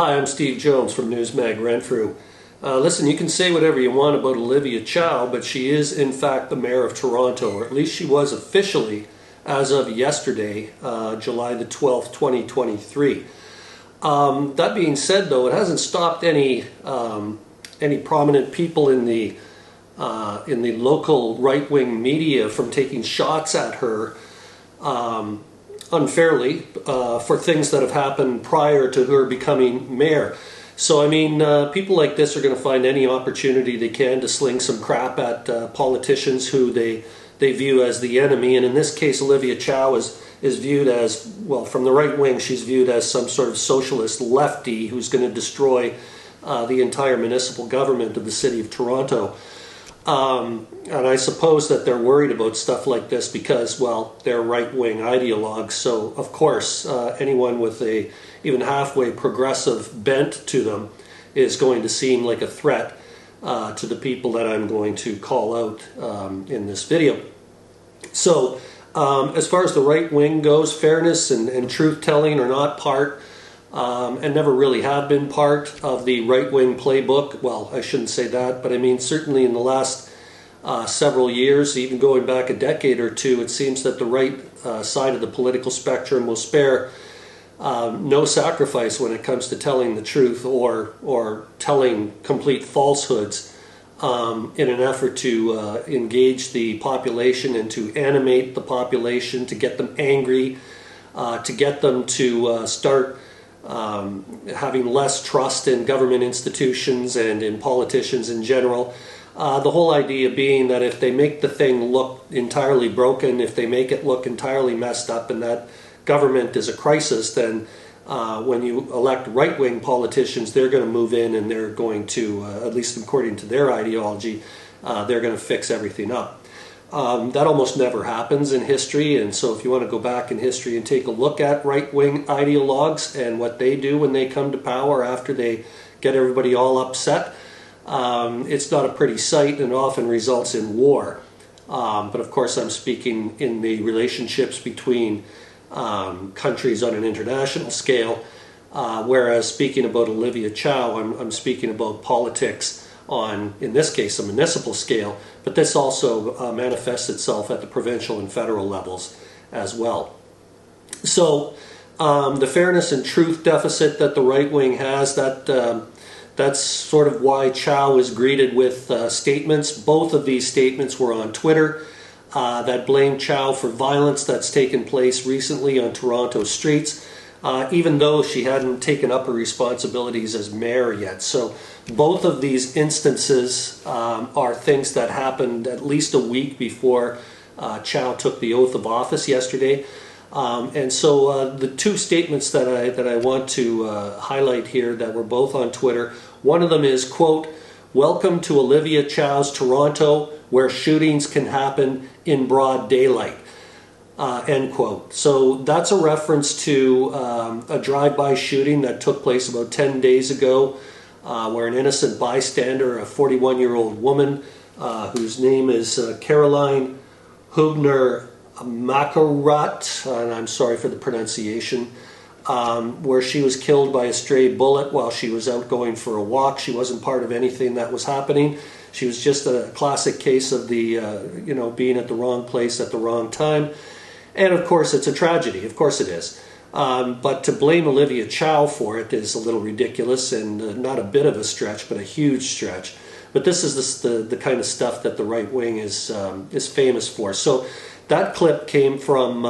Hi, I'm Steve Jones from Newsmag Renfrew. Listen, you can say whatever you want about Olivia Chow, but she is in fact the mayor of Toronto, or at least she was officially as of yesterday, July the 12th, 2023. That being said, though, it hasn't stopped any prominent people in the local right-wing media from taking shots at her unfairly for things that have happened prior to her becoming mayor. So, I mean, people like this are going to find any opportunity they can to sling some crap at politicians who they view as the enemy. And in this case, Olivia Chow is viewed as, well, from the right wing, she's viewed as some sort of socialist lefty who's going to destroy the entire municipal government of the city of Toronto. And I suppose that they're worried about stuff like this because, well, they're right-wing ideologues. So, of course, anyone with a even halfway progressive bent to them is going to seem like a threat to the people that I'm going to call out in this video. So, as far as the right wing goes, fairness and truth-telling are not part and never really have been part of the right-wing playbook. Well, I shouldn't say that, but I mean certainly in the last several years, even going back a decade or two, it seems that the right side of the political spectrum will spare no sacrifice when it comes to telling the truth or telling complete falsehoods in an effort to engage the population and to animate the population, to get them angry, to get them to start having less trust in government institutions and in politicians in general. The whole idea being that if they make the thing look entirely broken, if they make it look entirely messed up and that government is a crisis, then when you elect right-wing politicians, they're going to move in and they're going to, at least according to their ideology, they're going to fix everything up. That almost never happens in history, and so if you want to go back in history and take a look at right-wing ideologues and what they do when they come to power after they get everybody all upset, it's not a pretty sight and often results in war. But of course I'm speaking in the relationships between countries on an international scale, whereas speaking about Olivia Chow, I'm speaking about politics on, in this case, a municipal scale, but this also manifests itself at the provincial and federal levels as well. So the fairness and truth deficit that the right wing has, that's sort of why Chow is greeted with statements. Both of these statements were on Twitter that blame Chow for violence that's taken place recently on Toronto streets, even though she hadn't taken up her responsibilities as mayor yet. So both of these instances are things that happened at least a week before Chow took the oath of office yesterday. And so the two statements that I want to highlight here that were both on Twitter, one of them is, quote, "Welcome to Olivia Chow's Toronto, where shootings can happen in broad daylight," end quote. So that's a reference to a drive-by shooting that took place about 10 days ago, where an innocent bystander, a 41-year-old woman, whose name is Caroline Hugner Makarat, and I'm sorry for the pronunciation, where she was killed by a stray bullet while she was out going for a walk. She wasn't part of anything that was happening. She was just a classic case of the, being at the wrong place at the wrong time. And of course, it's a tragedy. Of course it is. But to blame Olivia Chow for it is a little ridiculous and not a bit of a stretch, but a huge stretch. But this is the kind of stuff that the right wing is famous for. So that clip came from,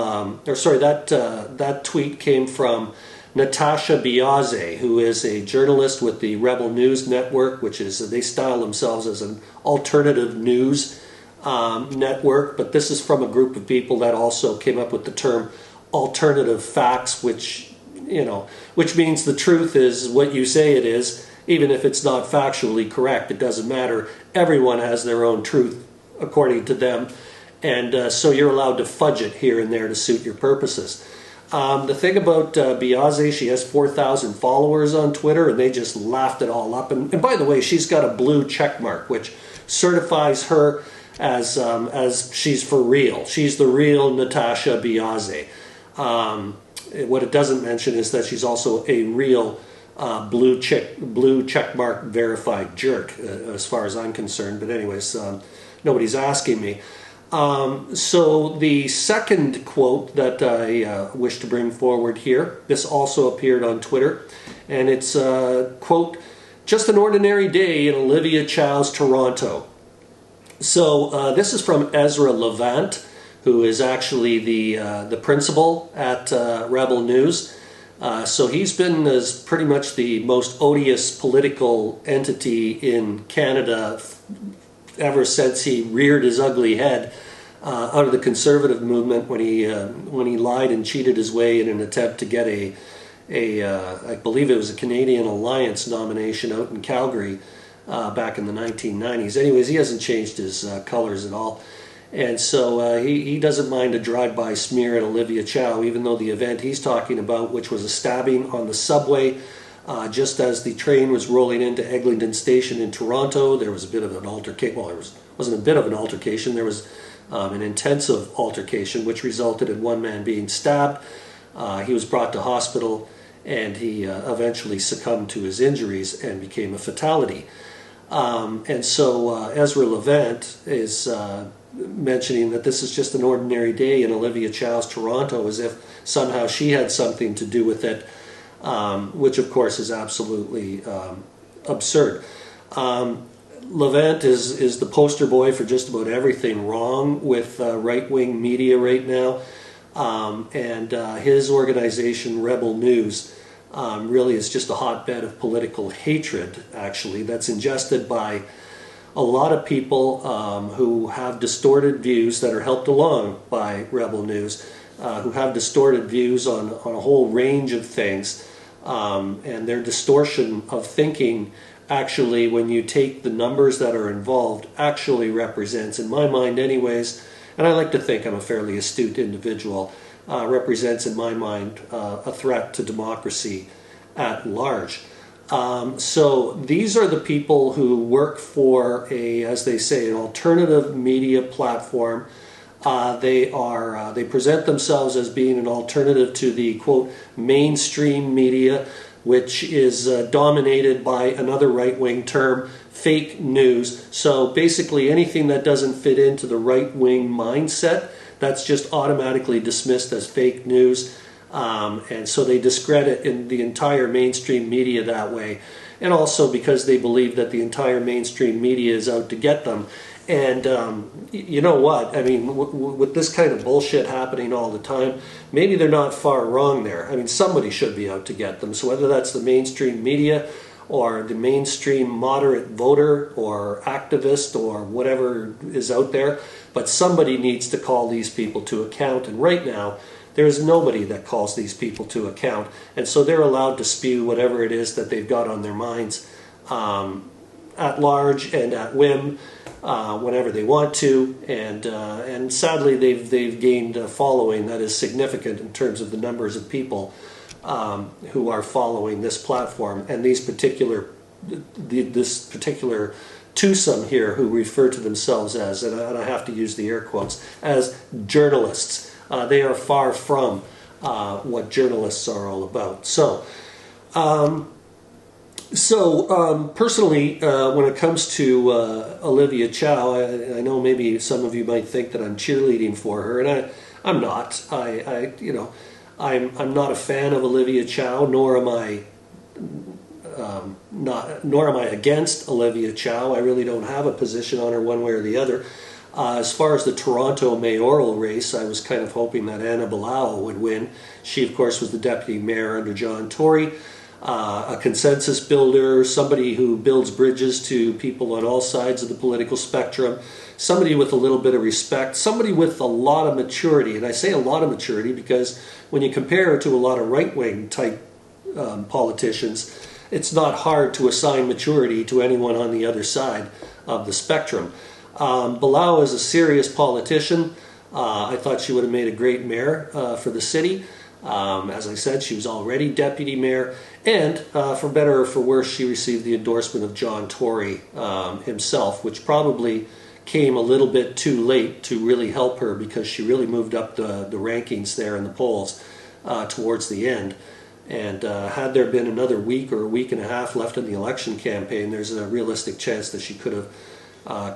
that tweet came from Natasha Biaze, who is a journalist with the Rebel News Network, which is, they style themselves as an alternative news network, but this is from a group of people that also came up with the term alternative facts, which means the truth is what you say it is, even if it's not factually correct. It doesn't matter. Everyone has their own truth according to them, and so you're allowed to fudge it here and there to suit your purposes. The thing about Biaze, she has 4,000 followers on Twitter, and they just laughed it all up. And by the way, she's got a blue check mark, which certifies her as she's for real. She's the real Natasha Biaze. What it doesn't mention is that she's also a real blue check mark verified jerk, as far as I'm concerned. But anyways, nobody's asking me. So the second quote that I wish to bring forward here, this also appeared on Twitter, and it's quote, "Just an ordinary day in Olivia Chow's Toronto." So this is from Ezra Levant, who is actually the principal at Rebel News. So he's been as pretty much the most odious political entity in Canada ever since he reared his ugly head out of the Conservative movement when he lied and cheated his way in an attempt to get I believe it was a Canadian Alliance nomination out in Calgary back in the 1990s. Anyways, he hasn't changed his colors at all. And so he doesn't mind a drive-by smear at Olivia Chow, even though the event he's talking about, which was a stabbing on the subway, just as the train was rolling into Eglinton Station in Toronto, there was a bit of an altercation. Well, there wasn't a bit of an altercation. There was an intensive altercation, which resulted in one man being stabbed. He was brought to hospital, and he eventually succumbed to his injuries and became a fatality. And so Ezra Levant is mentioning that this is just an ordinary day in Olivia Chow's Toronto, as if somehow she had something to do with it, which of course is absolutely absurd. Levant is the poster boy for just about everything wrong with right-wing media right now, and his organization, Rebel News, really is just a hotbed of political hatred, actually, that's ingested by a lot of people who have distorted views that are helped along by Rebel News, who have distorted views on a whole range of things, and their distortion of thinking actually, when you take the numbers that are involved, actually represents, in my mind anyways, and I like to think I'm a fairly astute individual, represents in my mind a threat to democracy at large. So these are the people who work for as they say, an alternative media platform. They present themselves as being an alternative to the, quote, mainstream media, which is dominated by another right-wing term, fake news. So basically anything that doesn't fit into the right-wing mindset, that's just automatically dismissed as fake news. And so they discredit in the entire mainstream media that way. And also because they believe that the entire mainstream media is out to get them. And you know what? I mean, with this kind of bullshit happening all the time, maybe they're not far wrong there. I mean, somebody should be out to get them. So whether that's the mainstream media or the mainstream moderate voter or activist or whatever is out there, but somebody needs to call these people to account. And right now, there is nobody that calls these people to account. And so they're allowed to spew whatever it is that they've got on their minds at large and at whim, whenever they want to, and sadly they've gained a following that is significant in terms of the numbers of people who are following this platform and this particular twosome here who refer to themselves as, and I have to use the air quotes, as journalists. They are far from what journalists are all about. So personally, when it comes to Olivia Chow, I know maybe some of you might think that I'm cheerleading for her, and I'm not. I'm not a fan of Olivia Chow, nor am I against Olivia Chow. I really don't have a position on her one way or the other. As far as the Toronto mayoral race, I was kind of hoping that Anna Bilal would win. She, of course, was the deputy mayor under John Tory. A consensus builder, somebody who builds bridges to people on all sides of the political spectrum, somebody with a little bit of respect, somebody with a lot of maturity. And I say a lot of maturity because when you compare her to a lot of right-wing type politicians, it's not hard to assign maturity to anyone on the other side of the spectrum. Bilal is a serious politician. I thought she would have made a great mayor for the city. As I said, she was already deputy mayor, and for better or for worse, she received the endorsement of John Tory himself, which probably came a little bit too late to really help her because she really moved up the rankings there in the polls towards the end. And had there been another week or a week and a half left in the election campaign, there's a realistic chance that she could have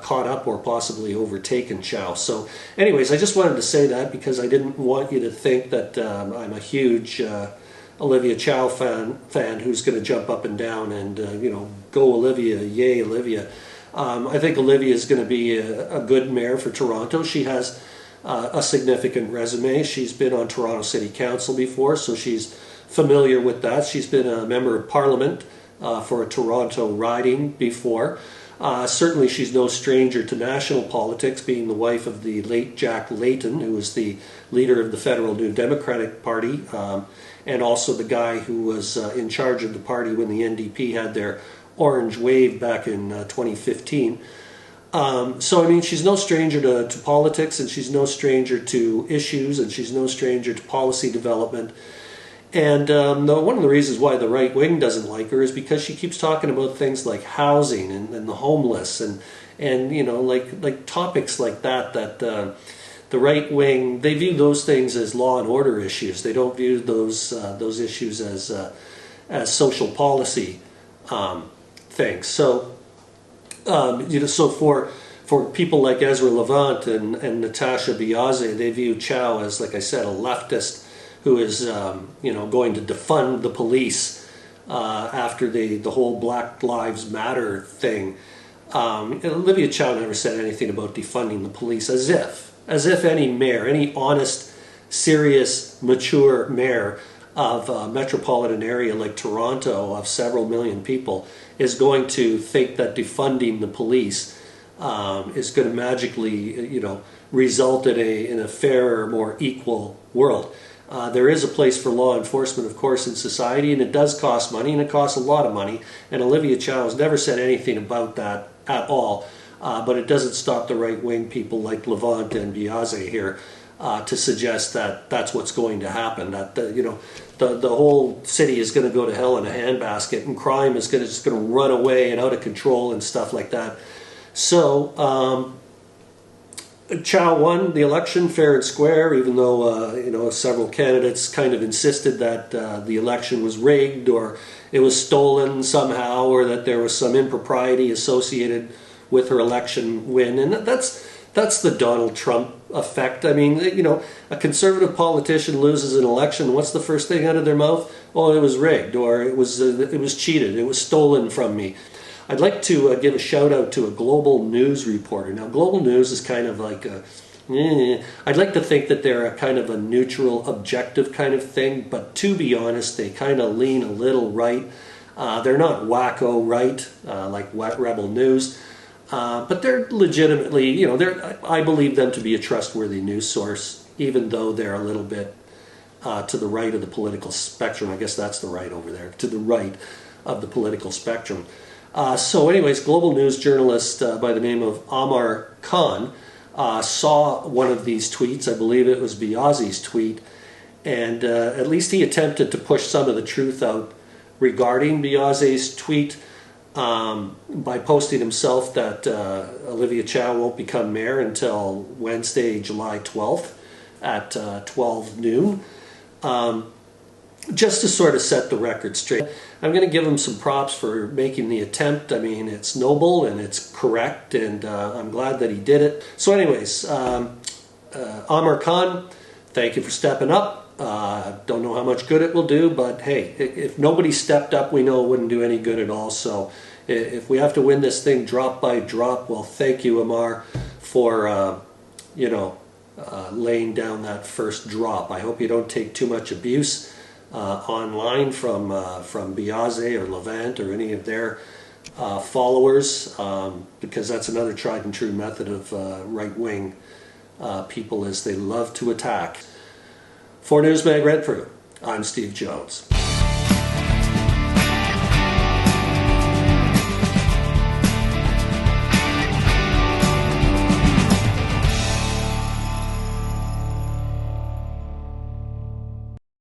caught up or possibly overtaken Chow. So anyways, I just wanted to say that because I didn't want you to think that I'm a huge Olivia Chow fan who's going to jump up and down and, go Olivia, yay Olivia. I think Olivia is going to be a good mayor for Toronto. She has a significant resume. She's been on Toronto City Council before, so she's familiar with that. She's been a member of Parliament for a Toronto riding before. Certainly she's no stranger to national politics, being the wife of the late Jack Layton, who was the leader of the Federal New Democratic Party, and also the guy who was in charge of the party when the NDP had their orange wave back in 2015. So I mean, she's no stranger to politics, and she's no stranger to issues, and she's no stranger to policy development. And one of the reasons why the right wing doesn't like her is because she keeps talking about things like housing and the homeless and like topics like that the right wing, they view those things as law and order issues. They don't view those issues as social policy things. So so for people like Ezra Levant and Natasha Biaze, they view Chow as, like I said, a leftist who is going to defund the police after the whole Black Lives Matter thing. Olivia Chow never said anything about defunding the police, as if any mayor, any honest, serious, mature mayor of a metropolitan area like Toronto of several million people is going to think that defunding the police is going to magically result in a fairer, more equal world. There is a place for law enforcement, of course, in society, and it does cost money, and it costs a lot of money, and Olivia Chow has never said anything about that at all, but it doesn't stop the right-wing people like Levant and Biaze here to suggest that that's what's going to happen, that the whole city is going to go to hell in a handbasket, and crime is just going to run away and out of control and stuff like that. So Chow won the election fair and square, even though several candidates kind of insisted that the election was rigged or it was stolen somehow, or that there was some impropriety associated with her election win. And that's the Donald Trump effect. I mean, a conservative politician loses an election. What's the first thing out of their mouth? Oh, it was rigged, or it was cheated. It was stolen from me. I'd like to give a shout out to a Global News reporter. Now, Global News is kind of like I'd like to think that they're a kind of a neutral, objective kind of thing, but to be honest, they kind of lean a little right. They're not wacko right, like Rebel News, but they're legitimately, I believe them to be a trustworthy news source, even though they're a little bit to the right of the political spectrum. I guess that's the right over there, to the right of the political spectrum. So anyways, Global News journalist by the name of Amar Khan saw one of these tweets. I believe it was Biaze's tweet, and at least he attempted to push some of the truth out regarding Biaze's tweet by posting himself that Olivia Chow won't become mayor until Wednesday, July 12th at 12 noon. Just to sort of set the record straight. I'm going to give him some props for making the attempt. I mean, it's noble and it's correct, and I'm glad that he did it. So anyways, Amar Khan, thank you for stepping up. Don't know how much good it will do, but hey, if nobody stepped up, we know it wouldn't do any good at all. So if we have to win this thing drop by drop, well, thank you, Amar, for, laying down that first drop. I hope you don't take too much abuse online from Biaze or Levant or any of their followers, because that's another tried and true method of right-wing people, is they love to attack. For Newsmag Renfrew, I'm Steve Jones.